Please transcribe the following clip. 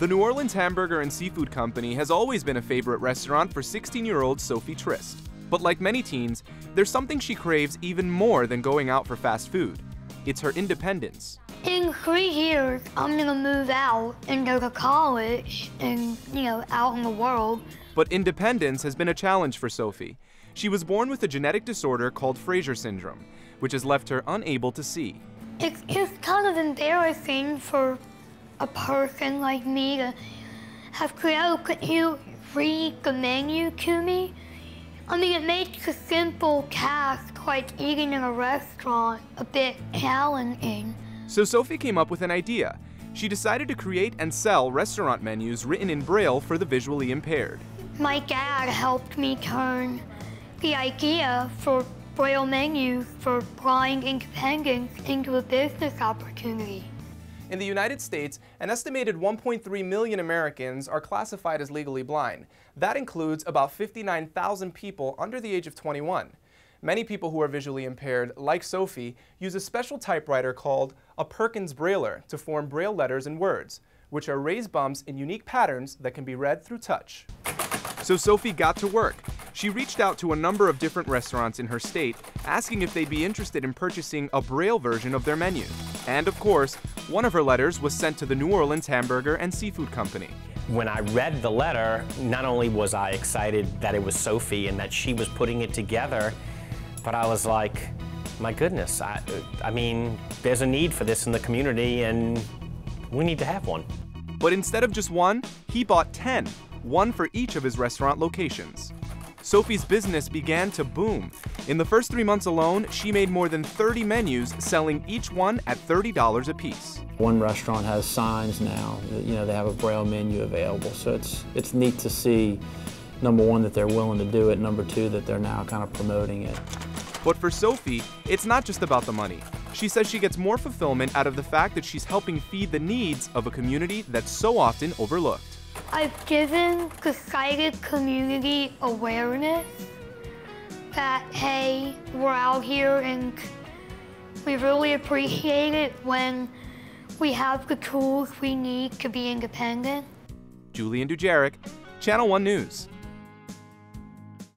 The New Orleans Hamburger and Seafood Company has always been a favorite restaurant for 16-year-old Sophie Trist. But like many teens, there's something she craves even more than going out for fast food. It's her independence. In 3 years, I'm gonna move out and go to college and, out in the world. But independence has been a challenge for Sophie. She was born with a genetic disorder called Fraser syndrome, which has left her unable to see. It's kind of embarrassing for a person like me to have to, could you read the menu to me? I mean, it makes a simple task like eating in a restaurant a bit challenging. So Sophie came up with an idea. She decided to create and sell restaurant menus written in Braille for the visually impaired. My dad helped me turn the idea for Braille menus for blind independents into a business opportunity. In the United States, an estimated 1.3 million Americans are classified as legally blind. That includes about 59,000 people under the age of 21. Many people who are visually impaired, like Sophie, use a special typewriter called a Pipkin Brailler to form Braille letters and words, which are raised bumps in unique patterns that can be read through touch. So Sophie got to work. She reached out to a number of different restaurants in her state, asking if they'd be interested in purchasing a Braille version of their menu. And of course, one of her letters was sent to the New Orleans Hamburger and Seafood Company. When I read the letter, not only was I excited that it was Sophie and that she was putting it together, but I was like, my goodness, I mean, there's a need for this in the community and we need to have one. But instead of just one, he bought 10, one for each of his restaurant locations. Sophie's business began to boom. In the first 3 months alone, she made more than 30 menus, selling each one at $30 a piece. One restaurant has signs now, they have a Braille menu available, so it's neat to see, number one, that they're willing to do it, number two, that they're now kind of promoting it. But for Sophie, it's not just about the money. She says she gets more fulfillment out of the fact that she's helping feed the needs of a community that's so often overlooked. I've given the sighted community awareness that, hey, we're out here and we really appreciate it when we have the tools we need to be independent. Julian Dujaric, Channel 1 News.